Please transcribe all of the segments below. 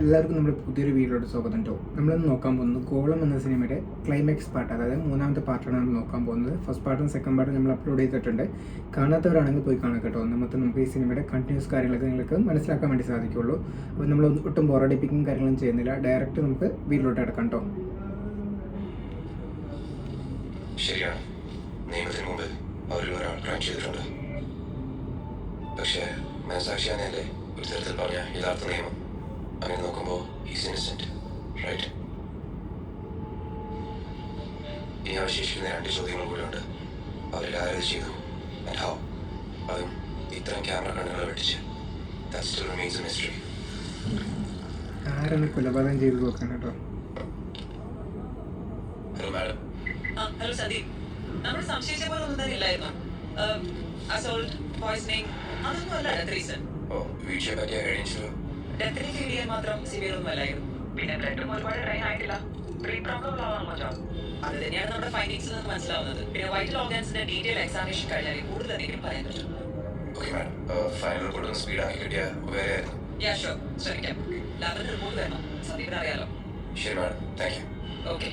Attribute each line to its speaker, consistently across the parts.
Speaker 1: എല്ലാവർക്കും നമ്മുടെ പുതിയൊരു വീഡിയോയുടെ സ്വാഗതം കേട്ടോ. നമ്മളിന്ന് നോക്കാൻ പോകുന്നത് ഗോളം എന്ന സിനിമയുടെ ക്ലൈമാക്സ് പാർട്ട്, അതായത് മൂന്നാമത്തെ പാർട്ടാണ് നമ്മൾ നോക്കാൻ പോകുന്നത്. ഫസ്റ്റ് പാർട്ടും സെക്കൻഡ് പാർട്ടും നമ്മൾ അപ്ലോഡ് ചെയ്തിട്ടുണ്ട്. കാണാത്തവരാണെങ്കിൽ പോയി കാണാം കേട്ടോ. നമുക്ക് ഈ സിനിമയുടെ കണ്ടിന്യൂസ് കാര്യങ്ങളൊക്കെ നിങ്ങൾക്ക് മനസ്സിലാക്കാൻ വേണ്ടി സാധിക്കുള്ളൂ. അപ്പോൾ നമ്മൾ ഒട്ടും ബോറടിപ്പിക്കും കാര്യങ്ങളും ചെയ്യുന്നില്ല. ഡയറക്റ്റ് നമുക്ക് വീട്ടിലോട്ട് കിടക്കാം കേട്ടോ.
Speaker 2: ശരിയാണ്, നിയമത്തിന് മുമ്പിൽ അവരിൽ ഒരാൾ ക്രൈം ചെയ്തിട്ടുണ്ട്. പക്ഷേ മനസാക്ഷിയാണല്ലേ ഒരു തരത്തിൽ പറഞ്ഞ യഥാർത്ഥ നിയമം. അങ്ങനെ നോക്കുമ്പോൾ ഹീസ് ഇന്നസെന്റ്, റൈറ്റ്? ഇനി അവശേഷിക്കുന്ന 2 ചോദ്യങ്ങൾ കൂടെ ഉണ്ട്. അവരിൽ ആരത് ചെയ്തു ആൻഡ് ഹൗ? അതും ഇത്തരം ക്യാമറ കണ്ണുകളെ വെട്ടിച്ച്. That still remains a mystery.
Speaker 1: ആരാണ് കൊലപാതകം ചെയ്തു നോക്കാൻ കേട്ടോ.
Speaker 2: Hello madam.
Speaker 3: ഹലോ സന്ദീപ്, നമ്മൾ സംശയിച്ച പോലെ ഒന്നും തന്നെ ഇല്ലായിരുന്നു. അസോൾട്ട്, പോയ്സണിങ് അതൊന്നും അല്ല ഡെത്ത് റീസൺ.
Speaker 2: വീഴ്ചയെ പറ്റിയ കഴിഞ്ഞിട്ടുള്ളൂ.
Speaker 3: ഡെത്തിന് ഫീൽ ചെയ്യാൻ മാത്രം സിവിയർ ഒന്നും അല്ലായിരുന്നു. പിന്നെ ബ്ലഡും ഒരുപാട് ഡ്രെയിൻ ആയിട്ടില്ല. പ്രീ പ്രോബ്ലം ആവാണല്ലോ ജോൺ. അത് തന്നെയാണ് നമ്മുടെ ഫൈൻഡിങ്സിൽ നിന്ന് മനസ്സിലാവുന്നത്. പിന്നെ വൈറ്റൽ ഓർഗൻസിന്റെ ഡീറ്റെയിൽ എക്സാമിനേഷൻ കഴിഞ്ഞാൽ കൂടുതൽ എന്തെങ്കിലും പറയാൻ പറ്റും.
Speaker 2: ഓക്കെ മാഡം, ഫൈനൽ റിപ്പോർട്ട് സ്പീഡാക്കി കിട്ടിയ ഉപകാരമായിരുന്നു.
Speaker 3: യാ ഷുവർ, ശ്രമിക്കാം. ലാബിൽ റിപ്പോർട്ട് തരണം, സന്ദീപിനെ അറിയാലോ.
Speaker 2: ശരി മാഡം, താങ്ക് യു.
Speaker 3: ഓക്കെ.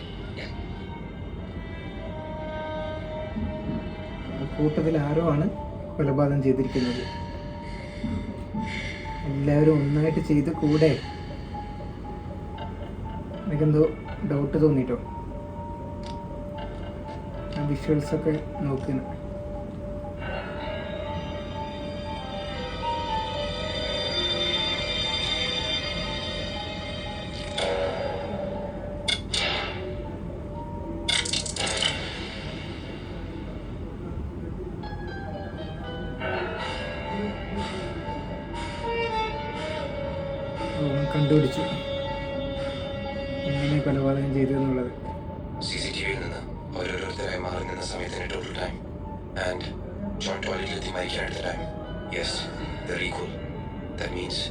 Speaker 1: കൂട്ടത്തിൽ ആരോ ആണ് കൊലപാതകം ചെയ്തിരിക്കുന്നത്. എല്ലാവരും ഒന്നായിട്ട് ചെയ്ത് കൂടെ. എനിക്കെന്തോ ഡൗട്ട് തോന്നിട്ടോ. ആ വിഷ്വൽസൊക്കെ നോക്കുന്നു. കണ്ടുപിടിച്ചു എങ്ങനെ കൊലപാതകം ചെയ്തു എന്നുള്ളത്.
Speaker 2: CCTV-യിൽ നിന്ന് ഓരോരുത്തരായി മാറി നിന്ന സമയത്തിന് ടോട്ടൽ ടൈം ആൻഡ് ജോൺ ടോയ്ലറ്റിലെത്തി മരിക്കാനെടുത്ത time. Yes, the recall. That means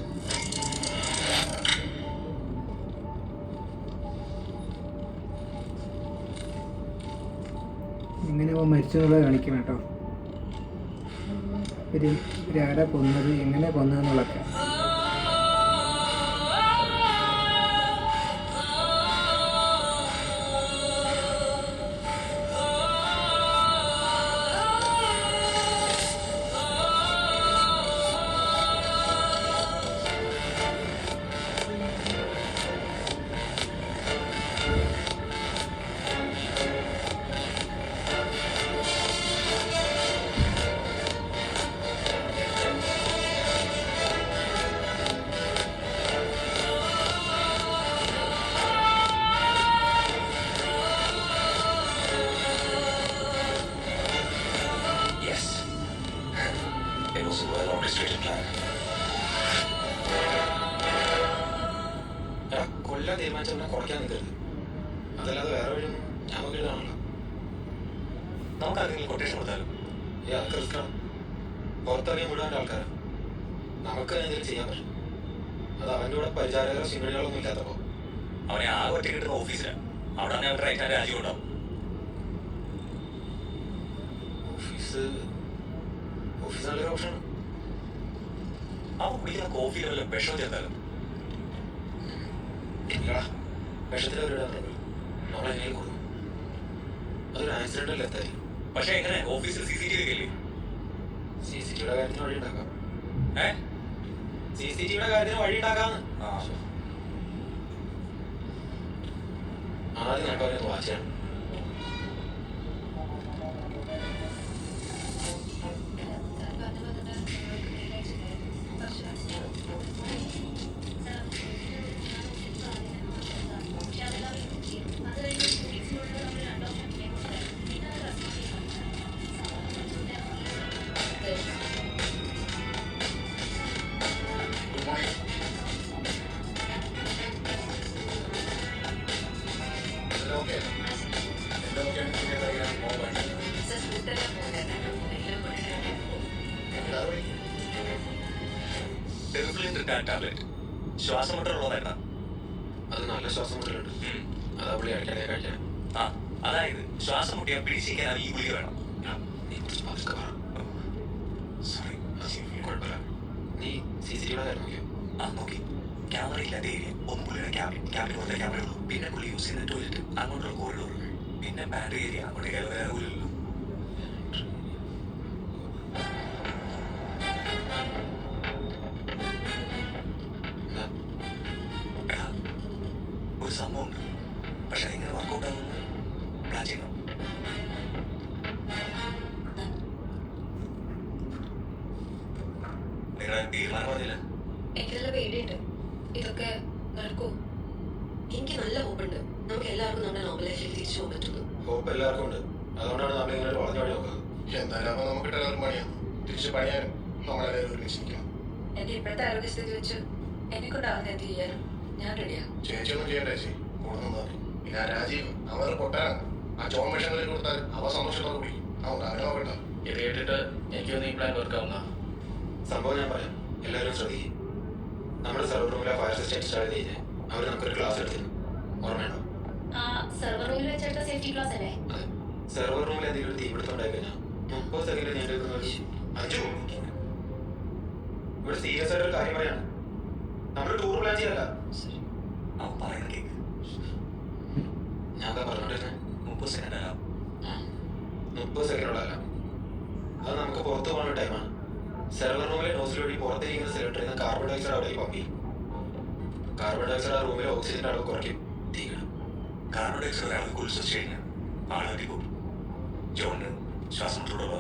Speaker 1: എങ്ങനെ മരിച്ചു എന്നുള്ളത് കാണിക്കണം കേട്ടോ. ഇവരാരാ കൊന്നത്, എങ്ങനെ കൊന്നതെന്നുള്ളതൊക്കെ.
Speaker 2: കൊല്ലാൻ തീരുമാനിച്ചവനെ കുറയ്ക്കാൻ നിൽക്കരുത്. അതല്ലാതെ വേറെ വഴി ഞാൻ നോക്കിയിട്ടാണല്ലോ. നമുക്ക് ആരെങ്കിലും കൊട്ടേഷൻ കൊടുത്താലും അതൊക്കെ റിസ്ക്കാണ്. പുറത്തിറങ്ങി മുഴുവൻ ആൾക്കാരാണ്. നമുക്ക് എന്തെങ്കിലും ചെയ്യാൻ പറ്റും. അത് അവൻ്റെ കൂടെ പരിചാരകരോ ശിങ്കടികളൊന്നും ഇല്ലാത്തപ്പോ
Speaker 4: അവനെ ആകെ ഒറ്റ കിട്ടുന്ന ഓഫീസിലാണ്. അവിടെ തന്നെ അവരുടെ റൈറ്റ് ഹാൻഡ് രാജ്യം ഉണ്ടാവും.
Speaker 2: ഓഫീസ് നല്ലൊരു ഓപ്ഷനാണ്.
Speaker 4: അവൻ കുടിക്കുന്ന കോഫിയിൽ വല്ല വിഷം ചേർത്താലും
Speaker 2: ഇല്ലടാ, വിഷത്തിൽ അവരിടാൻ നമ്മളെങ്ങനെ കൊടുക്കും. അതൊരു ആക്സിഡന്റ് അല്ല എത്തായി.
Speaker 4: പക്ഷെ എങ്ങനെ ഓഫീസിൽ CCTV ഇല്ലേ?
Speaker 2: CCTV-യുടെ കാര്യത്തിന് വഴി ഉണ്ടാക്കാം.
Speaker 4: CCTV-യുടെ
Speaker 2: കാര്യത്തിന് വഴി ഉണ്ടാക്കാന്ന്. ആദ്യം ഞാൻ പറയുന്നത് വാച്ചാണ്.
Speaker 4: ടാബ്ലറ്റ് ശ്വാസം മുട്ടലുള്ളതായിരുന്ന.
Speaker 2: അത് നല്ല ശ്വാസം മുട്ടലുണ്ട്. അതാ പുള്ളി അടിക്കാതെ കഴിക്കാൻ.
Speaker 4: അതായത് ശ്വാസം മുട്ടിയാൽ പിടിച്ചിരിക്കാൻ ഈ ഗുളിക വേണം.
Speaker 2: സോറി, കുഴപ്പമില്ല. നീ CCTV-യുടെ കാര്യം നോക്കിയോ?
Speaker 4: നോക്കി. ക്യാമറ ഇല്ലാത്ത ഏരിയ. ഒന്ന് പുള്ളിയുടെ ക്യാബിന് പുറത്തെ ക്യാമറ ഉള്ളൂ. പിന്നെ പുള്ളി യൂസ് ചെയ്യുന്ന ടോയ്ലറ്റ്, അങ്ങോട്ടുള്ള കോറിഡോറുകൾ, പിന്നെ പാൻട്രി ഏരിയ, അങ്ങോട്ട് വേറെ ഉള്ളൂ. ഒരു സംഭവം ഉണ്ട്, പക്ഷെ അതെങ്ങനെ വർക്കൗട്ട് ആകുമെന്ന് പ്ലാൻ ചെയ്യണം. നിങ്ങളുടെ തീരുമാനം പറഞ്ഞില്ല.
Speaker 5: എനിക്കെല്ലാം പേടിയുണ്ട്. ഇതൊക്കെ നടക്കും. എനിക്ക് നല്ല ഹോപ്പുണ്ട്. നമുക്ക് എല്ലാവർക്കും നമ്മുടെ നോർമൽ ലൈഫിൽ തിരിച്ചു പോകാൻ പറ്റുന്നു.
Speaker 2: ഹോപ്പ് എല്ലാവർക്കും ഉണ്ട്. അതുകൊണ്ടാണ് നമ്മളിങ്ങനെ ഒരു വളഞ്ഞ വഴി നോക്കുന്നത്.
Speaker 6: എന്തായാലും അപ്പൊ നമുക്ക് എല്ലാവരും പണിയാണ്. തിരിച്ച് പണിയാനും നമ്മളെല്ലാവരും ഒരുമിച്ച് നിൽക്കണം.
Speaker 5: എന്റെ ഇപ്പോഴത്തെ ആരോഗ്യസ്ഥിതി വെച്ച് എന്നെ കൊണ്ടാവുന്ന എന്ത് ചെയ്യാനും ഞാൻ റെഡിയാ.
Speaker 6: ചേച്ചിയൊന്നും ചെയ്യണ്ട ചേച്ചി, കൂടെ നിന്നാ മതി. പിന്നെ ആ രാജീവ് അവർ പൊട്ടാനാണ്. ആ ചോൺ വിഷയങ്ങളിൽ കൊടുത്താൽ അവ സന്തോഷത്തോടെ കുടിക്കും. അതുകൊണ്ട് അവനെ നോക്കണ്ട.
Speaker 7: ഇത് കേട്ടിട്ട് എനിക്കൊന്ന് ഈ പ്ലാൻ വർക്കാവുന്ന
Speaker 2: സംഭവം ഞാൻ പറയാം, എല്ലാവരും ശ്രദ്ധിക്കും. നമ്മുടെ സെർവർ റൂമിലെ ഫയർ സിസ്റ്റം ഇൻസ്റ്റാൾ ചെയ്ത് കഴിഞ്ഞാൽ അവർ നമുക്കൊരു ക്ലാസ് എടുത്തിരുന്നു, ഓർമ്മയുണ്ടോ?
Speaker 5: സെർവർ റൂമിൽ വെച്ചെടുത്ത സേഫ്റ്റി ക്ലാസ് അല്ലേ?
Speaker 2: അതെ. സെർവർ റൂമിൽ എന്തെങ്കിലും ഒരു തീപിടുത്തം ഉണ്ടായി കഴിഞ്ഞാൽ 30 സെക്കൻഡ് ഞാൻ എടുക്കുന്ന ഒരു 5 ഇവിടെ സീരിയസ് ആയിട്ടൊരു കാര്യം പറയാണ്. നമ്മൾ ടൂർ പ്ലാൻ ചെയ്യല്ല.
Speaker 4: അവൻ പറയുന്ന കേക്ക്.
Speaker 2: ഞാൻ എന്താ പറഞ്ഞോണ്ടിരുന്നത്?
Speaker 4: 30 സെക്കൻഡ് അല്ല,
Speaker 2: 30 സെക്കൻഡുള്ളതല്ല, അത് നമുക്ക് പുറത്തു പോകുന്ന ടൈമാണ്. സെർവർ റൂമിലെ നോസിൽ വഴി പുറത്തിരിക്കുന്ന സിലിണ്ടറിൽ നിന്ന് കാർബൺ ഡയോക്സൈഡ് അവിടേക്ക് പമ്പ് ചെയ്യും. കാർബൺ ഡയോക്സൈഡ് ആ റൂമിലെ ഓക്സിജന്റെ അളവ് കുറയ്ക്കും. തീക്കണം.
Speaker 4: കാർബൺ ഡയോക്സൈഡ് ഒരാൾക്ക് കുളിച്ചു കഴിഞ്ഞാൽ ആളാക്കി പോകും. ജോണിന് ശ്വാസം തുടരുക.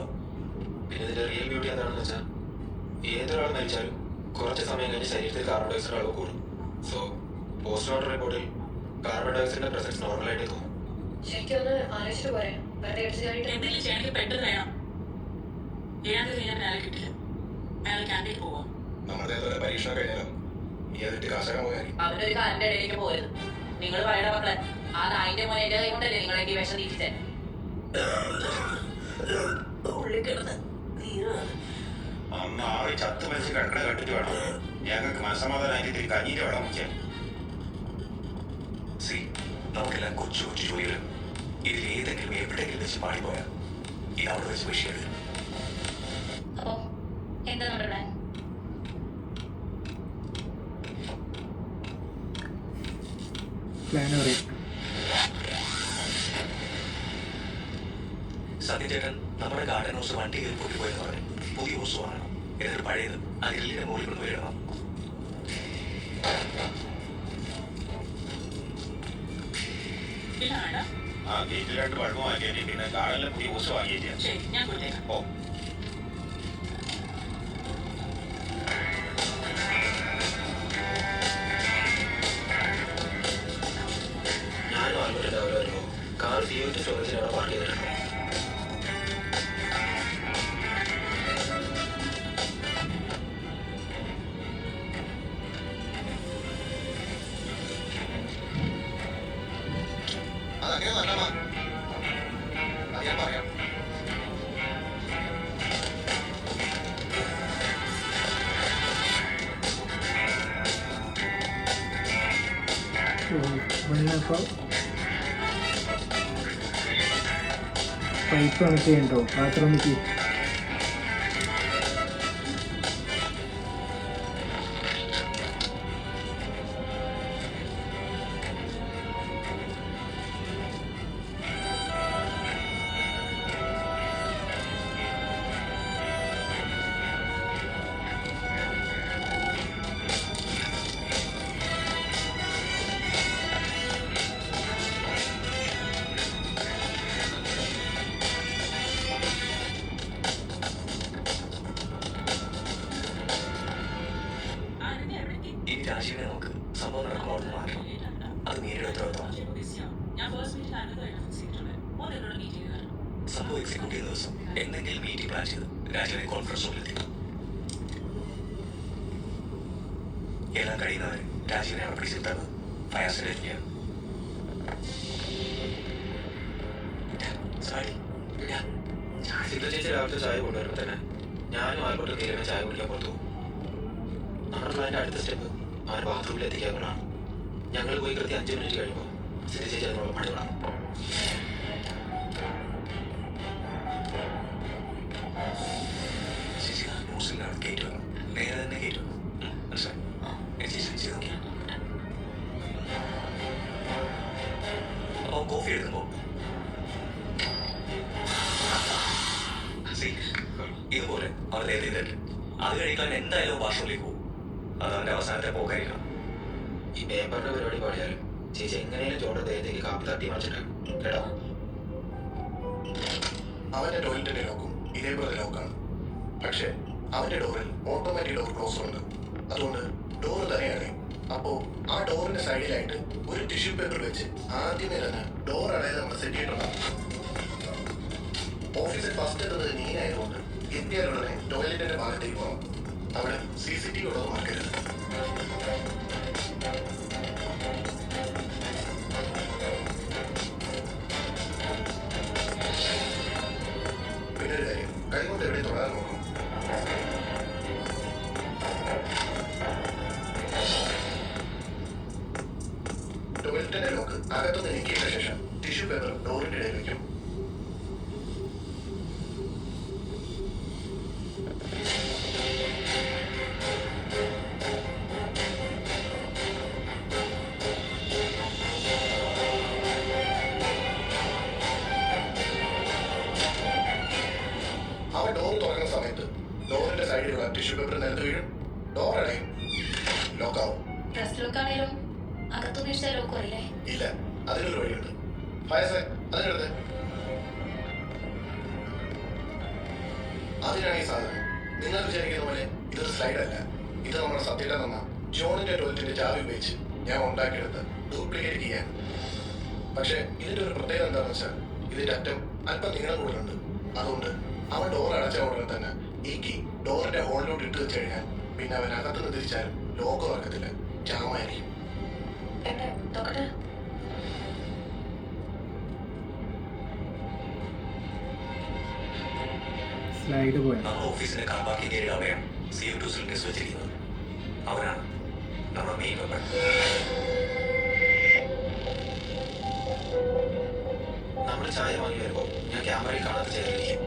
Speaker 2: പിന്നെ ഇതിന്റെ റിയൽ ബ്യൂട്ടി എന്താണെന്ന് വെച്ചാൽ ഏതൊരാൾ മരിച്ചാലും കുറച്ച് സമയം കഴിഞ്ഞ് ശരീരത്തിൽ കാർബൺ ഡയോക്സൈഡ് അളവ് കൂടും. സോ പോസ്റ്റ്മോർട്ടം റിപ്പോർട്ടിൽ കാർബൺ ഡയോക്സൈഡിന്റെ പ്രസൻസ് നോർമലായിട്ട് തോന്നും.
Speaker 5: ശരിക്കും ഒന്ന് ആലോചിച്ചിട്ട് പോരെ. വെറുതെ അടിച്ചു കയറിയിട്ട്
Speaker 3: എന്തെങ്കിലും ചെയ്യണമെങ്കിൽ പെട്ടെന്ന് വേണം. ഏഴാം തീയതി ഞാൻ അയാളെ കിട്ടില്ല. അയാൾ ക്യാൻറ്റീൻ പോവാം.
Speaker 6: നമ്മുടെ ഇതുവരെ പരീക്ഷണം കഴിഞ്ഞാലോ ഈ അതിട്ട് കാശാക്കാൻ പോയാൽ
Speaker 3: അവനൊരു കാലിന്റെ ഇടയിലേക്ക് പോയത്. നിങ്ങൾ പറയണ മക്കളെ, ആ നായിന്റെ മോനെ എന്റെ കൈ കൊണ്ടല്ലേ നിങ്ങളെങ്കിൽ വിഷം തീറ്റിച്ചേ. ഉള്ളിൽ കിടന്ന് നീര്
Speaker 8: അന്ന് ആറ് ചത്ത് മരിച്ച് കിടക്കണ കണ്ടിട്ട് വേണം ഞങ്ങൾക്ക് മനസ്സമാധാനായിട്ട് ഇത്തിരി കഞ്ഞീന്റെ വെള്ളം വെക്കാൻ.
Speaker 4: സി, നമുക്കെല്ലാം കൊച്ചു കൊച്ചു ജോലികൾ ഇതിൽ ഏതെങ്കിലും എവിടെയെങ്കിലും വെച്ച് പാടിപ്പോയാൽ ഇത് അവിടെ വെച്ച് വിഷയം.
Speaker 5: അപ്പോ എന്താ നമ്മുടെ പ്ലാൻ?
Speaker 1: പ്ലാൻ പറയും.
Speaker 4: സത്യചേട്ടൻ നമ്മുടെ ഗാർഡൻ ഹൗസ് വണ്ടി കയറി പൊട്ടിപ്പോയെന്ന് പറഞ്ഞു. പുതിയ ഹൗസ് വാങ്ങണം, എന്നിട്ട് പഴയത് ആ ഗ്രില്ലിന്റെ മുകളിൽ കൊണ്ട് വരണം.
Speaker 8: ആ ഗേറ്റിൽ 2 ബൾബ് വാങ്ങിയേനെ, പിന്നെ കാടെല്ലാം പുതിയ ഊസ് വാങ്ങിയേറ്റാ.
Speaker 3: ശരി, ഞാൻ കൊടുത്തേക്കാം.
Speaker 8: ഓ
Speaker 2: ഞാനും ആൽബർട്ട് രാവിലെ വരുമ്പോൾ കാർ CO2 സ്റ്റോറേജിൽ അവിടെ പാർക്ക് ചെയ്തിട്ടുണ്ട്.
Speaker 6: അതങ്ങനെ നല്ലതാ. അത് ഞാൻ പറയാം.
Speaker 1: അപ്പോൾ പൈപ്പ് കണക്ട് ചെയ്യണ്ടോ ബാത്റൂമിലേക്ക്?
Speaker 4: ഇനി രാജീവിനെ നമുക്ക് സംഭവം നടക്കുമ്പോൾ അവിടെ മാറ്റണം. അത് നേരിടുന്ന ഉത്തരവാദിത്തമാണ്. സംഭവം എക്സിക്യൂട്ട് ചെയ്യുന്ന ദിവസം എന്തെങ്കിലും മീറ്റിംഗ് പ്ലാൻ ചെയ്ത് രാജീവിനെ കോൺഫറൻസ് റൂമിലെത്തി. എല്ലാം കഴിയുന്നവരെ രാജീവിനെ അവിടെ പിടിച്ചിരുത്താണ് ഫയർ സ്റ്റേഷനിലാണ്.
Speaker 2: ചിത്ര ചേച്ചി രാവിലത്തെ ചായ കൊണ്ടുവരുമ്പോൾ തന്നെ ഞാനും ആൽബർട്ടും തീരുമാനം ചായ കുടിക്കാൻ പുറത്തു പോകും. നമ്മുടെ പ്ലാന്റെ അടുത്ത സ്റ്റെപ്പ് അവൻ ബാത്റൂമിൽ എത്തിക്കുക എന്നുള്ളതാണ്. ഞങ്ങൾ പോയി കൃത്യം 5 മിനിറ്റ് കഴിയുമ്പോൾ ചിത്ര ചേച്ചി അതിനുള്ള പണി തുടങ്ങും.
Speaker 4: ചേച്ചി ന്യൂസിലാണ് കയറ്റി വെക്കണം, നേരെ തന്നെ കയറ്റി വെക്കണം. മനസ്സിലായി? ചേച്ചി ചെയ്ത് നോക്കിയാൽ കോഫി എടുക്കുമ്പോൾ ഇതുപോലെ അവർ നേരത്തെ തരും. അത് കഴിക്കാൻ എന്തായാലും വാഷ്റൂമിലേക്ക് പോകും. അത് അവന്റെ അവസാനത്തെ പോക്കായിരിക്കണം.
Speaker 2: ഈ പേപ്പറിന്റെ പരിപാടി പാടിയാലും ചേച്ചി എങ്ങനെയും ജോണിന്റെ ദേഹത്തേക്ക് കാപ്പി തട്ടി മറിച്ചിട്ട് കേട്ടോ.
Speaker 6: അവന്റെ ടോയ്ലറ്റിന്റെ ലോക്കും ഇതേപോലെ ലോക്കാണ്. പക്ഷെ അവന്റെ ഡോറിൽ ഓട്ടോമാറ്റിക് ഡോർ ക്ലോസർ ഉണ്ട്. അതുകൊണ്ട് ഡോർ തന്നെയാണ്. അപ്പോ ആ ഡോറിന്റെ സൈഡിലായിട്ട് ഒരു ടിഷ്യൂ പേപ്പർ വെച്ച് ആദ്യമേ തന്നെ ഡോർ അടയത് നമ്മൾ സെറ്റ് ചെയ്തിട്ടുണ്ടാവും. ഓഫീസിൽ ഫസ്റ്റ് എത്തുന്നത് നീനായതുകൊണ്ട് എത്തിയാലുടനെ ടോയ്ലറ്റിന്റെ ഭാഗത്തേക്ക് പോകണം. അവിടെ CCTV ഉള്ളത് മറക്കരുത്. പിന്നൊരു കാര്യം, കൈകൊണ്ട് എവിടെ തൊടാൻ നോക്കണം. ടോയ്ലറ്റിന്റെ ലോക്ക് അകത്തുനിന്ന് നീക്കിയ ശേഷം ടിഷ്യൂ പേപ്പർ ഡോറിന്റെ ഇടയിൽ വയ്ക്കും. അവൻ ഡോർ തുറക്കുന്ന സമയത്ത് ഡോറിന്റെ സൈഡിലുള്ള ടിഷ്യൂ പേപ്പർ നിലത്ത് വീഴും. ഡോർ അടയും, ലോക്കാവും.
Speaker 5: ഡ്രസ് ലോക്കാണേലും അകത്തുനിന്ന് ഇഷ്ട ലോക്കും അല്ലേ?
Speaker 6: ഇല്ല, അതിനൊരു വഴിയുണ്ട്. ഫയസേ, അതിനെടുത്ത്. അതിനാണ് ഈ സാധനം. നിങ്ങൾ വിചാരിക്കുന്ന പോലെ ഇതൊരു സ്ലൈഡ് അല്ല. ഇത് നമ്മുടെ സത്യത്തെ നിന്ന ജോണിന്റെ ടോയ്ലറ്റിന്റെ ചാവി ഉപയോഗിച്ച് ഞാൻ ഉണ്ടാക്കിയെടുത്ത് ഡ്യൂപ്ലിക്കേറ്റ് ചെയ്യാൻ. പക്ഷെ ഇതിന്റെ ഒരു പ്രത്യേകത എന്താണെന്ന് വെച്ചാൽ ഇതിന്റെ അറ്റം അല്പം നീളം കൂടുതലുണ്ട്. അതുകൊണ്ട് അവൻ ഡോർ അടച്ച ഉടനെ തന്നെ ഈ കീ ഡോറിന്റെ ഹോളിലോട്ട് ഇട്ട് വെച്ച് കഴിഞ്ഞാൽ പിന്നെ അവൻ അകത്തുനിന്ന് തിരിച്ചാലും ലോക്ക് തുറക്കത്തില്ല, ജാമായിരിക്കും.
Speaker 5: നോക്കട്ടെ.
Speaker 1: സ്ലൈഡ് പോയാൽ
Speaker 4: നമ്മുടെ ഓഫീസിന്റെ കാർ പാർക്കിംഗ് ഏരിയ അവിടെയാണ് CO2 സിലിണ്ടേഴ്സ് വെച്ചിരിക്കുന്നത്. അവരാണ് നമ്മുടെ മെയിൻ വെപ്പൺ.
Speaker 2: നമ്മൾ ചായ വാങ്ങി വരുമ്പോൾ ഞാൻ ക്യാമറയിൽ കാണാത്ത ചെയ്തിരിക്കും.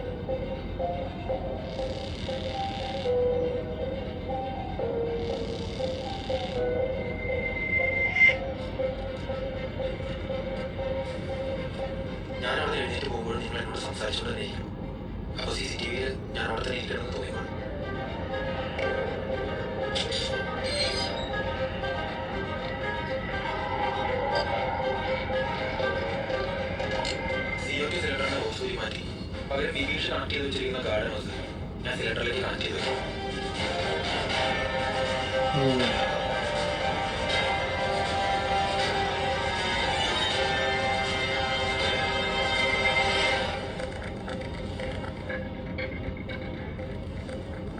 Speaker 2: ഞാൻ അവിടെ എഴുന്നേറ്റ് പോകുമ്പോൾ നിങ്ങൾ എന്നോട് സംസാരിച്ചുകൊണ്ട് തന്നെ ഇരിക്കും. അപ്പോൾ CCTVയിൽ ഞാൻ അവിടെ തന്നെ ഇരിക്കണമെന്ന് തോന്നിക്കോളും. CO2 സിലിണ്ടറിന്റെ ഓസൂരി മാറ്റി പകരം വിവീഷ് കണക്ട് ചെയ്ത് വെച്ചിരിക്കുന്ന ഗാർഡൻ ഹൗസ് ഞാൻ സിലിണ്ടറിലേക്ക് കണക്ട് ചെയ്ത് വെക്കും.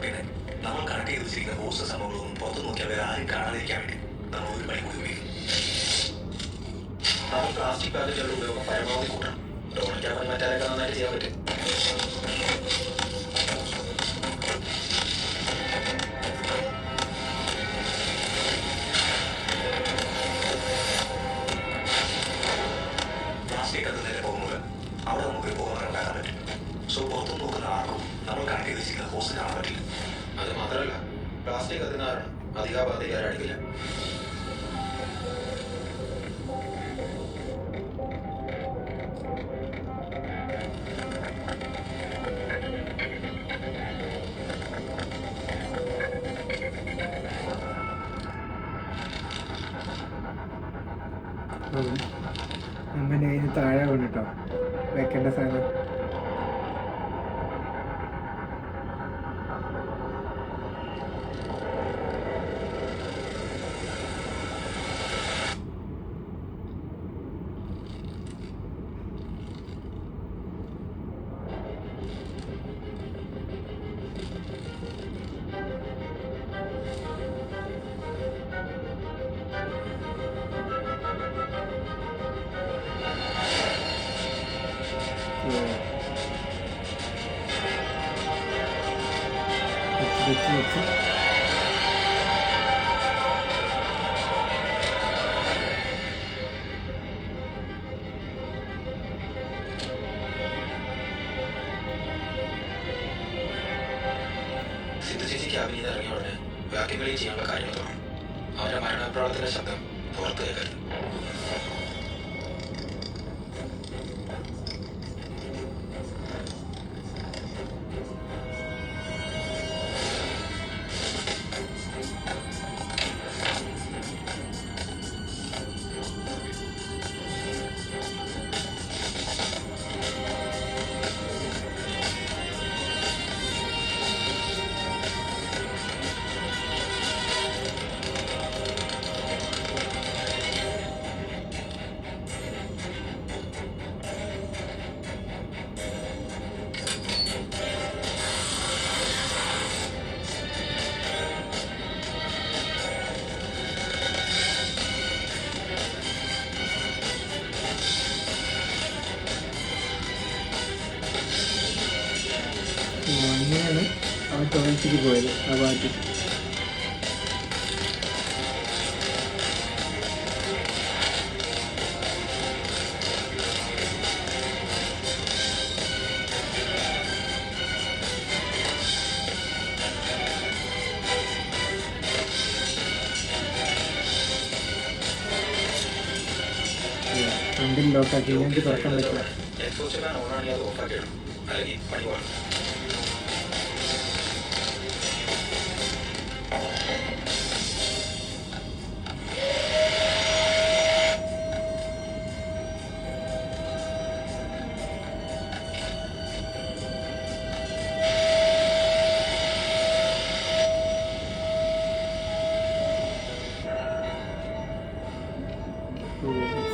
Speaker 4: പിന്നെ നമ്മൾ കണക്ട് ചെയ്ത് വെച്ചിരിക്കുന്ന ഹോസ് സംഭവങ്ങളൊന്നും പുറത്തു നോക്കിയാൽ വേറെ ആരും കാണാതിരിക്കാൻ വേണ്ടി നമ്മൾ ഒരു പണി കൂടി ഉപയോഗിക്കും.
Speaker 2: നമ്മൾ പ്ലാസ്റ്റിക് പാക്കറ്റുകളുടെ ഉപയോഗം പരമാവധി കൂട്ടണം. ഡോണറ്റ് അവൻ മറ്റാരൊക്കെ നന്നായിട്ട് ചെയ്യാൻ പറ്റും.
Speaker 4: പ്ലാസ്റ്റിക് അത് നേരെ പോകുന്നത് അവിടെ നമുക്ക് പോകുന്നത് ഉണ്ടാക്കാൻ പറ്റും. സോ പുറത്തു നോക്കുന്ന ആർക്കും നമ്മൾ കണക്ട് ചെയ്ത് വെച്ചിരിക്കുന്ന ഹോസ് കാണാൻ പറ്റില്ല.
Speaker 2: അത് മാത്രമല്ല പ്ലാസ്റ്റിക് അതിനാരണം അധികാഭാഗത്തേക്ക് ആരടിക്കില്ല.
Speaker 1: അമ്മേൻ്റെ കയ്യിൽ നിന്ന് താഴെ വീണിട്ടോ വെക്കേണ്ട സാധനം. വെച്ച്
Speaker 2: സിദ്ധു ചേച്ചി ക്യാബിനിൽ നിന്ന് ഇറങ്ങിയ ഉടനെ വാക്യം കളി ചെയ്യാനുള്ള കാര്യങ്ങൾ തുടങ്ങും. അവരുടെ മരണപ്രാളത്തിന്റെ ശബ്ദം പുറത്ത് കേൾക്കരുത്.
Speaker 1: ആ ടോയ്ലറ്റിലേക്ക് പോയത് ആ ഭാഗത്ത്. ഫ്രണ്ടിൽ ലോക്കാക്കി എനിക്ക് തുറക്കാൻ പറ്റില്ല.
Speaker 2: എക്സോസ്റ്റ് ഫാൻ ഓണാണെങ്കിൽ അത് ഓഫാക്കി ഇടണം, അല്ലെങ്കിൽ പണി പോകണം.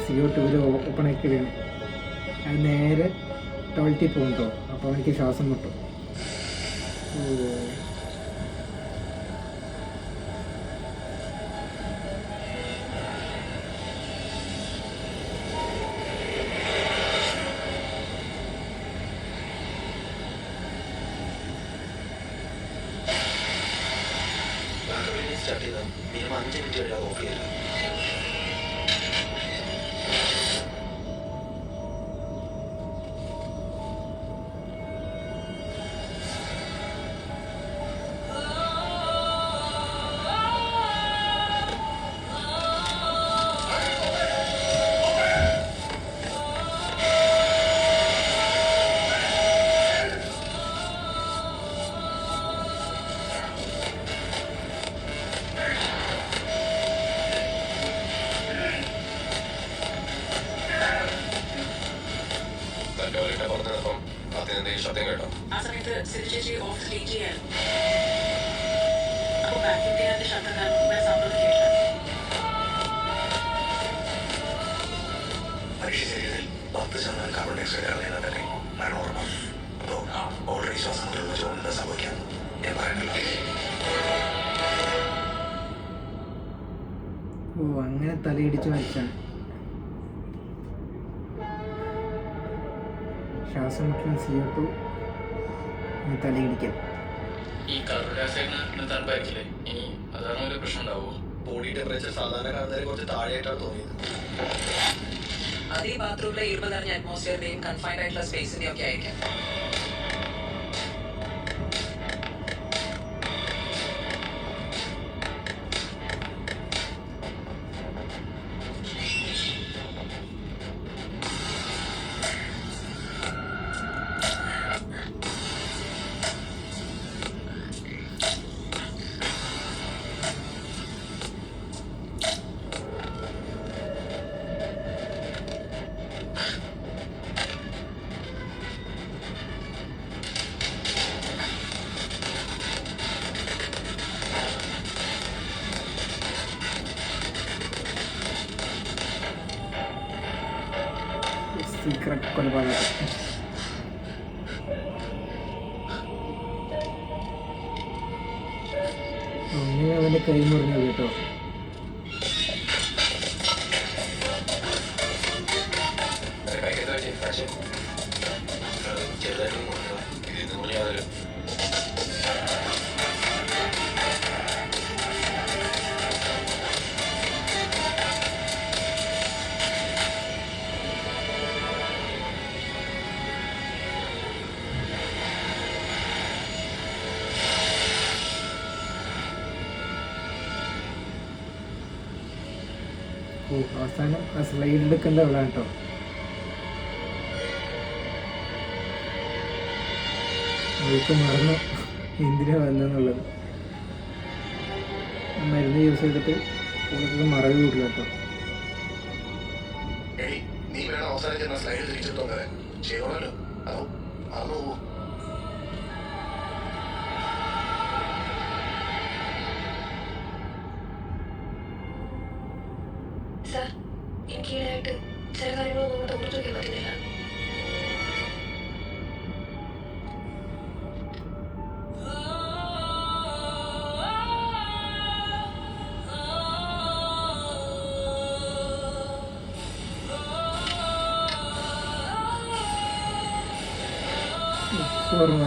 Speaker 1: CO2 ഓപ്പൺ ആക്കി വീണു. അത് നേരെ ടോയ്ലറ്റിൽ പോകും കേട്ടോ. അപ്പോൾ എനിക്ക് ശ്വാസം മുട്ടും.
Speaker 2: സ്റ്റാർട്ട് ചെയ്താൽ മിനിമം 5 മിനിറ്റ് കഴിഞ്ഞാൽ ഓഫ് ചെയ്യരുത്. ടോയ്ലറ്റിന്റെ പുറത്ത് നിന്നപ്പം അതിനെന്തെങ്കിലും ശബ്ദം കേട്ടോ?
Speaker 3: ആ സമയത്ത് സിരി ചേച്ചി ഓഫ് ക്ലീൻ ചെയ്യാൻ. അപ്പോൾ വാക്യൂം ക്ലീനറിന്റെ ശബ്ദം കാരണം സൗണ്ട് ഒന്നും കേട്ടില്ല.
Speaker 4: പരീക്ഷ ശരീരത്തിൽ 10% കാർബൺ ഡയോക്സൈഡ് കളയുന്നതല്ലേ മരണം ഉറപ്പാണ്. അപ്പോൾ ഓൾറെഡി ശ്വാസം മുട്ടലുള്ള ജോണിന് സംഭവിക്കാം. ഞാൻ പറയണ്ടല്ലോ.
Speaker 1: അങ്ങനെ തലയിടിച്ച് മരിച്ചാണ്. ശ്വാസം മുട്ടലും CO2 തലയിടിക്കൽ.
Speaker 7: ഈ കാർബൺ ഡയോക്സൈഡിന് തണുപ്പായിരിക്കില്ലേ? ഇനി അതാണ് ഒരു പ്രശ്നം ഉണ്ടാവുമോ?
Speaker 2: ബോഡി ടെമ്പറേച്ചർ സാധാരണ കാണുന്നതിന് കുറച്ച് താഴെയായിട്ടാണ് തോന്നിയത്.
Speaker 3: അതേ ബാത്റൂമിലെ 20 നിറഞ്ഞ അറ്റ്മോസ്ഫിയറിന്റെയും കൺഫൈൻഡ് ആയിട്ടുള്ള സ്പേസിന്റെയും ഒക്കെ ആയിരിക്കാം.
Speaker 1: സീക്രട്ട് കൊലപാതകം. അങ്ങനെ അവൻ്റെ കൈ മുറിഞ്ഞു കേട്ടോ.
Speaker 2: ചെറുതായിട്ട് മുറിഞ്ഞതാ. ഇതിൽ മുറിയാതൊരു
Speaker 1: അവസാനം ആ സ്ലൈഡ് എടുക്കേണ്ട അവിടെ കേട്ടോ. അവൾക്ക് മറന്നു എന്തിനാ വന്നെന്നുള്ളത്. മരുന്ന് യൂസ് ചെയ്തിട്ട് അവൾക്ക് മറവി കൂടില്ല കേട്ടോ.
Speaker 6: എടി നീ വേണം അവസാനം ചെന്ന സ്ലൈഡ് തിരിച്ചെടുത്തോണ്ട് വരാൻ. ചെയ്തോളല്ലോ. അതോ മറന്നു പോവോ?
Speaker 5: സാർ, എനിക്ക് ഈടായിട്ട് ചില കാര്യങ്ങളൊന്നും അങ്ങോട്ട് ഓർത്തു വയ്ക്കാൻ പറ്റുന്നില്ല.
Speaker 1: ഓർമ്മ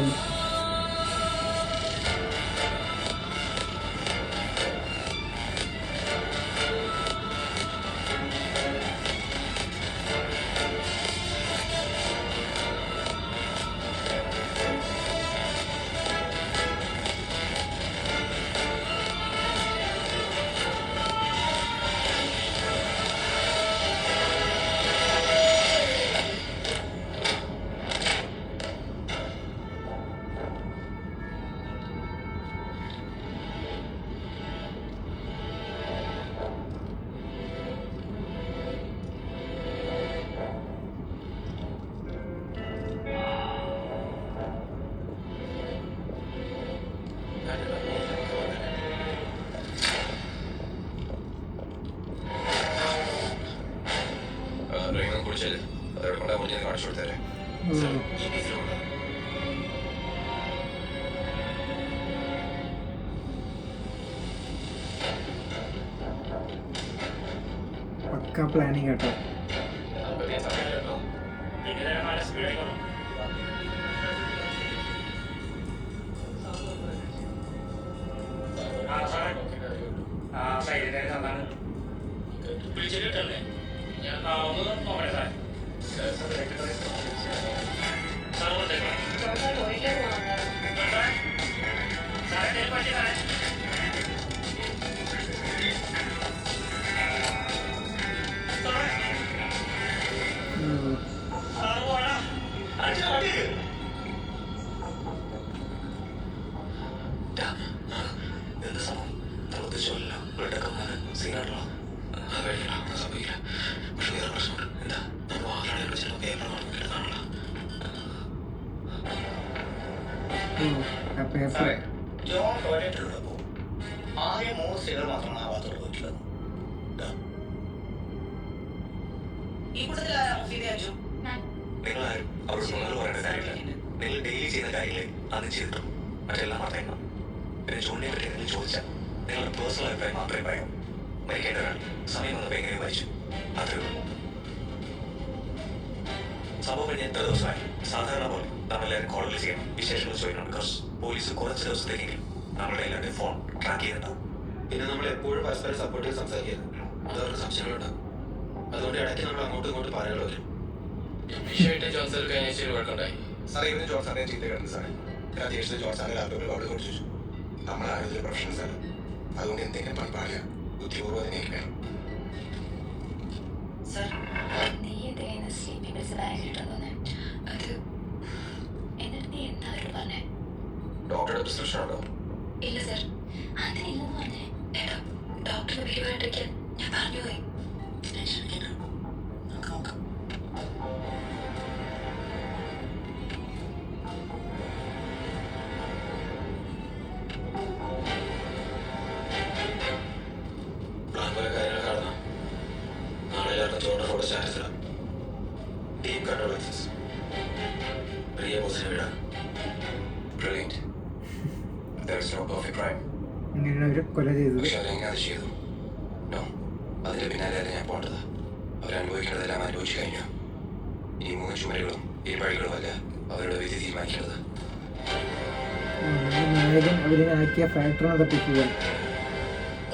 Speaker 2: വിളിച്ചല്ലേ അതോടെ കൊണ്ടാ ഞാൻ കാണിച്ചു കൊടുത്തേരെ ഈ പീസിലുണ്ട്
Speaker 1: പക്ക പ്ലാനിങ് കേട്ടോ.
Speaker 7: നമുക്കധികം സമയമില്ലല്ലോ പിന്നെ നേരെ നല്ല സ്പീഡായിക്കോളും വിളിച്ചിട്ടല്ലേ ഞാൻ ഒന്ന് നോക്കട്ടെ സാർ സാറേ പറ്റി സാറേ സാറ് പോടാ
Speaker 4: എന്ത് സംഭവം പ്രവർത്തിച്ചല്ല ബ്ലഡൊക്കെ സീനാണല്ലോ
Speaker 2: കഴിയില്ല സംഭവിക്കില്ല പക്ഷെ വേറെ പ്രശ്നമുണ്ട് എന്താ നമ്മൾ വാഹനം ചിലപ്പോൾ പേപ്പർ കിട്ടുന്നതാണല്ലോ
Speaker 1: പേപ്പർ
Speaker 6: ജോൺ ടോയ്ലറ്റിലുള്ളപ്പോൾ ആകെ 3 സ്ത്രീകൾ മാത്രമാണ് ആ ഭാഗത്തോട് പോയിട്ടുള്ളത്.
Speaker 3: ഈ കൂട്ടത്തിൽ ആരാ മുഫീദ അജു?
Speaker 4: നിങ്ങളാരും അവരോട് നുണകൾ പറയേണ്ട കാര്യമില്ല. നിങ്ങൾ ഡെയിലി ചെയ്യുന്ന കാര്യങ്ങളെ ആദ്യം ചെയ്തിട്ടും മറ്റെല്ലാം മറന്നേക്കണം. പിന്നെ ജോണിനെ പറ്റി എന്തെങ്കിലും ചോദിച്ചാൽ നിങ്ങളുടെ പേഴ്സണൽ അഭിപ്രായം മാത്രമേ പറയാം. മരിക്കേണ്ടവരാണ് സമയം വന്നപ്പോൾ എങ്ങനെ മരിച്ചു അത്രേ ഉള്ളൂ. സംഭവം കഴിഞ്ഞ് എത്ര ദിവസമായി സാധാരണ പോലെ നമ്മളെല്ലാവരും കോളുകൾ ചെയ്യണം, വിശേഷങ്ങൾ ചോദിക്കണം. ബിക്കോസ് പോലീസ് കുറച്ച് ദിവസത്തേക്കെങ്കിലും നമ്മളുടെ എല്ലാവരുടെയും ഫോൺ ട്രാക്ക് ചെയ്യുന്നുണ്ടാവും.
Speaker 2: പിന്നെ നമ്മൾ എപ്പോഴും പരസ്പരം സപ്പോർട്ട് ചെയ്ത് സംസാരിക്കരുത്. അതവർക്ക് സംശയങ്ങളുണ്ടാകും. അതുകൊണ്ട് ഇടയ്ക്ക് നമ്മൾ അങ്ങോട്ടും ഇങ്ങോട്ടും പറയുകൾ വരും.
Speaker 7: വിഷയമായിട്ട് ജോൺസൺ കഴിഞ്ഞ ആഴ്ചയിൽ വഴക്കുണ്ടായി.
Speaker 6: സാറേ ഇവന് ജോൺ സാറിനെ ചീത്ത കിടന്നു സാറേ. അധ്യക്ഷത ജോൺ സാറിന്റെ ലാപ്ടോപ്പിൽ അവിടെ കൊടുത്തു. നമ്മളാരും ഇതിൽ പ്രൊഫഷണൽസ് അല്ല, അതുകൊണ്ട് എന്തെങ്കിലും പണി പാടില്ല. ബുദ്ധിപൂർവ്വം അതിനേക്ക് വേണം.
Speaker 3: സർ
Speaker 5: നീ എന്തിനാ സ്ലീപ്പിംഗ് പിൽസ് ബാഗിലിട്ടുണ്ടോന്ന്? അത് എന്നിട്ട് നീ എന്താ അവരോട് പറഞ്ഞേ?
Speaker 2: ഡോക്ടറുടെ പ്രിസ്ക്രിപ്ഷൻ ഉണ്ടോ?
Speaker 5: ഇല്ല സർ, അതിനില്ലെന്ന് പറഞ്ഞേ. എടാ ഡോക്ടറിനെ പിടിവാണ്ടിരിക്കാൻ ഞാൻ പറഞ്ഞു പോയി. ടെൻഷൻ അടിക്കണ്ട, നമുക്ക് നോക്കാം.
Speaker 2: പ്ലാൻ പോലെ കാര്യങ്ങൾ കാണുന്ന നാളെ എല്ലാവർക്കും ജോണിന്റെ ഫോട്ടോ സ്റ്റാറ്റസ് ഇടാം. ടീം കൺട്രോൾ ആക്സസ് പ്രിയ ബോസിനെ വിടാം.
Speaker 6: Brilliant. There is no perfect crime.
Speaker 1: ഇങ്ങനെയാണ് അവർ കൊല ചെയ്തത്.
Speaker 6: പക്ഷെ അവരെങ്ങനെ അത് ചെയ്തു? നോ, അതിന്റെ പിന്നാലെയല്ല ഞാൻ പോകേണ്ടത്. അവരനുഭവിക്കേണ്ടതെല്ലാം അനുഭവിച്ചു കഴിഞ്ഞു. ഈ 3 ചുമരുകളും ഈ വഴികളുമല്ല അവരുടെ വിധി തീരുമാനിക്കേണ്ടത്.
Speaker 1: നായകൻ അവരിനെ ആക്കിയ ഫാക്ടറിനെ തട്ടിക്കുക.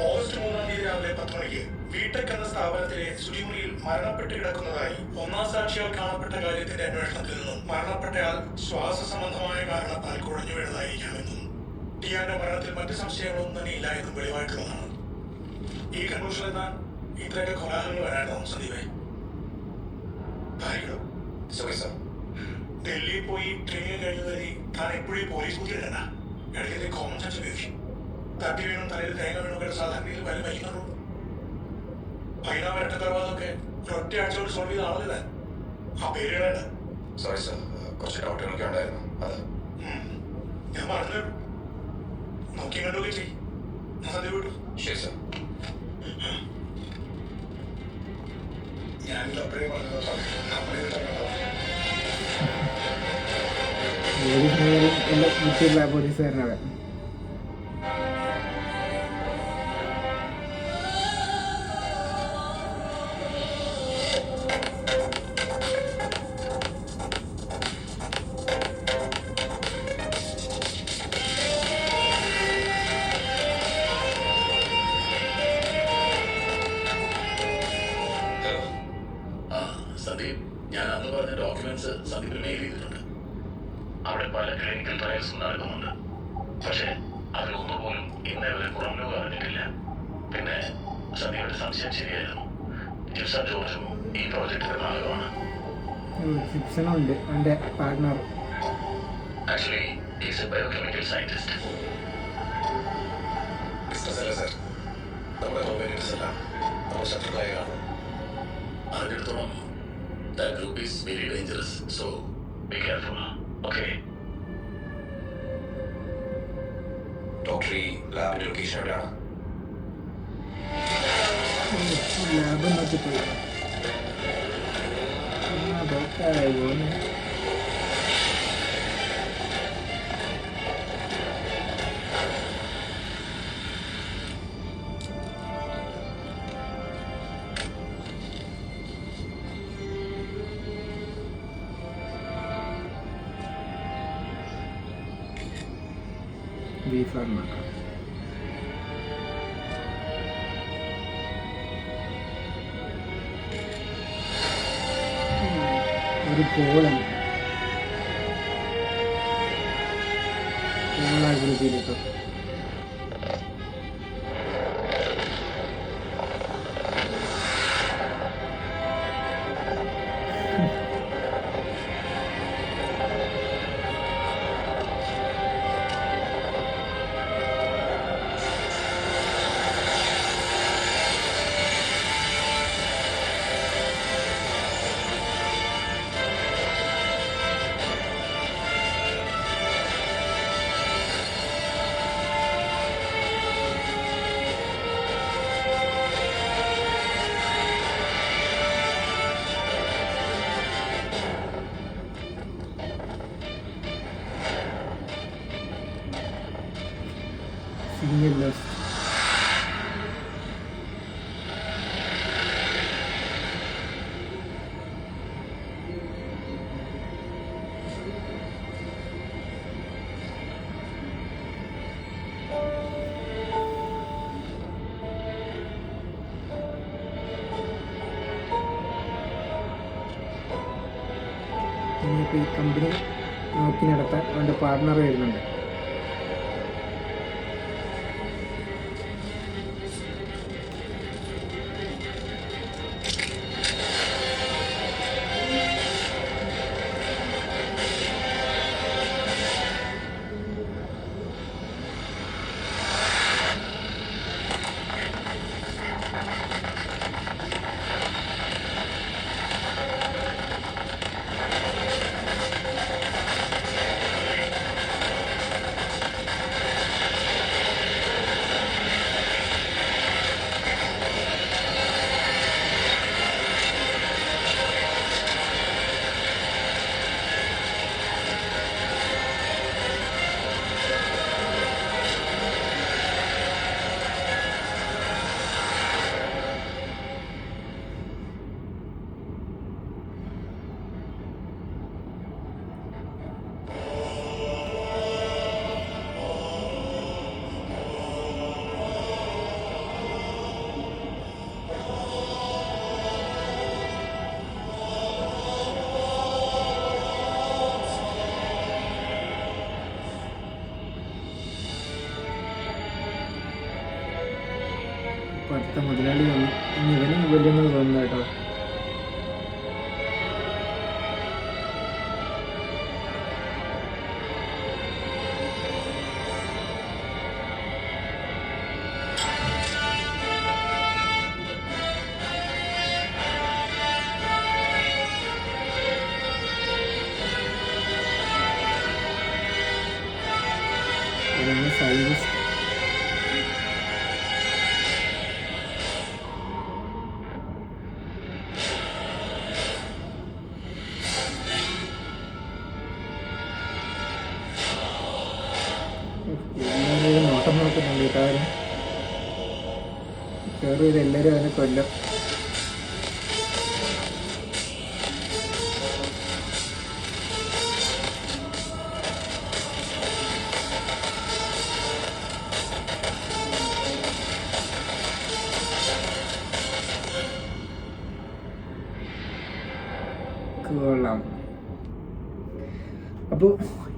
Speaker 9: ഓഗസ്റ്റ് 3 രാവിലെ 10 മണിക്ക് വീടെക് എന്ന സ്ഥാപനത്തിലെ ശുചിമുറിയിൽ മരണപ്പെട്ട് കിടക്കുന്നതായി ഒന്നാം സാക്ഷിയാൽ കാണപ്പെട്ട കാര്യത്തിന്റെ അന്വേഷണത്തിൽ നിന്നും മരണപ്പെട്ടയാൾ ശ്വാസ സംബന്ധമായ കാരണത്താൽ കുഴഞ്ഞു വീണതായിരിക്കാമെന്നും ടിയാന്റെ മരണത്തിൽ മറ്റ് സംശയങ്ങളൊന്നും തന്നെ ഇല്ല എന്നും വെളിവായിട്ടുള്ളതാണ്. ഈ കൺക്ലൂഷൻ എത്താൻ ഇത്രയൊക്കെ കൊലാഹലങ്ങൾ വരാനോ സന്ദീപേ? കാര്യങ്ങളോ
Speaker 6: സോറി സാർ.
Speaker 9: ഡൽഹിയിൽ പോയി ട്രെയിനിങ് കഴിഞ്ഞതുവരെ താൻ എപ്പോഴും പോലീസ് ബുദ്ധിയിലല്ല, ഇടയ്ക്ക് കോമൺ സെൻസ് ഉപയോഗിക്കും. തട്ടി വീണും തലയിൽ തേങ്ങ വീണൊക്കെ സാധാരണയിൽ വല്ല വഹിക്കുന്നുള്ളൂ. പൈനാവ് രട്ടത്തറവാദമൊക്കെ ഒറ്റ ആഴ്ച കൊണ്ട് സോൾവ് ചെയ്ത ആളല്ലേ താൻ? ആ പേര് വേണ്ട.
Speaker 6: സോറി സാർ, കുറച്ച് ഡൗട്ടുകളൊക്കെ ഉണ്ടായിരുന്നു. അത്
Speaker 9: ഞാൻ പറഞ്ഞു നോക്കി കണ്ടുകയും ചെയ്യും. ഞാൻ സദ്യ വിട്ടു.
Speaker 6: ശരി സാർ.
Speaker 9: ഞാനിത് അപ്പോഴേ പറഞ്ഞത് നമ്മളെ
Speaker 1: പോലീസ് എല്ലാം വിട്ടില്ല പോലീസുകാരനവൻ.
Speaker 9: സന്ദീപ്, ഞാൻ അന്ന് പറഞ്ഞ ഡോക്യുമെന്റ്സ് സന്ദീപിൽ മെയിൽ ചെയ്തിട്ടുണ്ട്. അവിടെ പല ക്ലിനിക്കൽ ട്രയൽസും നടക്കുന്നുണ്ട്. പക്ഷേ അതിലൊന്നുപോലും ഇന്നേ വരെ പുറം ലോകം അറിഞ്ഞിട്ടില്ല. പിന്നെ സന്ദീപിന്റെ സംശയം ശരിയായിരുന്നു. ജിപ്സൺ ജോർജും ഈ പ്രോജക്റ്റിന്റെ ഭാഗമാണ്.
Speaker 1: ജിപ്സണുണ്ട് എൻ്റെ partner.
Speaker 9: Actually is A biochemical scientist.
Speaker 6: Business അല്ല സാർ, നമ്മുടെ കോമ്പറ്റീറ്റേഴ്സ് എല്ലാം നമ്മുടെ ശത്രുക്കളായി കാണും.
Speaker 9: അറിഞ്ഞിടത്തോളം that group is very dangerous, so be careful. Okay.
Speaker 6: Doctor, ഈ ലാബിന്റെ ലൊക്കേഷൻ എവിടെയാണ്?
Speaker 1: ലാബ് നോക്കിപ്പോയി. ഷോക്കായി പോകുന്നു. ബി ഫ്ലാഗ് നോക്കാം. ഒരു കോളം കോളാകൃതിയിലിട്ടോ. Single ഇനിയിപ്പോൾ ഈ കമ്പനി നോക്കി നടത്താൻ അവൻ്റെ പാർട്ണർ വരുന്നുണ്ട്. ഇപ്പോൾ അടുത്ത മുതലാളി വന്നു. ഇനി ഇവനും വലിയെന്ന് തോന്നുന്നു കേട്ടോ. ഇതാണ് സൈനിസ്. എല്ലാവരും നോട്ടം നോക്കുന്നുണ്ട് കേട്ടോ. കയറി എല്ലാവരും അവനെ കൊല്ലും. കൊള്ളാം. അപ്പോൾ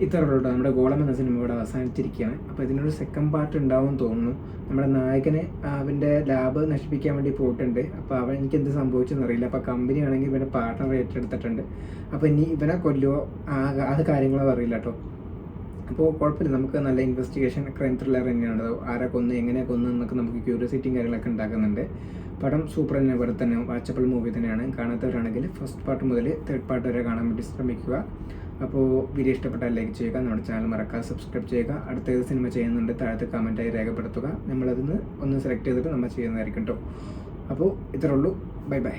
Speaker 1: ഇത്ര ഉള്ളൂ കേട്ടോ. നമ്മുടെ ഗോളം എന്ന സിനിമ ഇവിടെ അവസാനിച്ചിരിക്കുകയാണ്. അപ്പോൾ ഇതിനൊരു സെക്കൻഡ് പാർട്ട് ഉണ്ടാവും തോന്നുന്നു. നമ്മുടെ നായകനെ അവൻ്റെ ലാബ് നശിപ്പിക്കാൻ വേണ്ടി പോയിട്ടുണ്ട്. അപ്പോൾ അവൻ എനിക്ക് എന്ത് സംഭവിച്ചെന്ന് അറിയില്ല. അപ്പോൾ കമ്പനി ആണെങ്കിൽ ഇവൻ്റെ പാർട്ണർ ഏറ്റെടുത്തിട്ടുണ്ട്. അപ്പോൾ ഇനി ഇവനെ കൊല്ലുമോ അത് കാര്യങ്ങളോ അറിയില്ല കേട്ടോ. അപ്പോൾ കുഴപ്പമില്ല, നമുക്ക് നല്ല ഇൻവെസ്റ്റിഗേഷൻ ക്രൈം ത്രില്ലർ തന്നെയാണ്. ആരെ കൊന്ന് എങ്ങനെ കൊന്നു എന്നൊക്കെ നമുക്ക് ക്യൂരിയോസിറ്റിയും കാര്യങ്ങളൊക്കെ ഉണ്ടാക്കുന്നുണ്ട്. പടം സൂപ്പർ തന്നെ, ഇവിടെ തന്നെ വാച്ചബിൾ മൂവി തന്നെയാണ്. കാണാത്തവരാണെങ്കിൽ ഫസ്റ്റ് പാർട്ട് മുതൽ തേർഡ് പാർട്ട് വരെ കാണാൻ വേണ്ടി ശ്രമിക്കുക. അപ്പോൾ വീഡിയോ ഇഷ്ടപ്പെട്ടാൽ ലൈക്ക് ചെയ്യുക, നമ്മുടെ ചാനൽ മറക്കാതെ സബ്സ്ക്രൈബ് ചെയ്യുക. അടുത്ത ഏത് സിനിമ ചെയ്യുന്നുണ്ട് താഴത്ത് കമൻറ്റായി രേഖപ്പെടുത്തുക. നമ്മളതിന് ഒന്ന് സെലക്ട് ചെയ്തിട്ട് നമ്മൾ ചെയ്യുന്നതായിരിക്കും കേട്ടോ. അപ്പോൾ ഇത്രേ ഉള്ളൂ. Bye bye.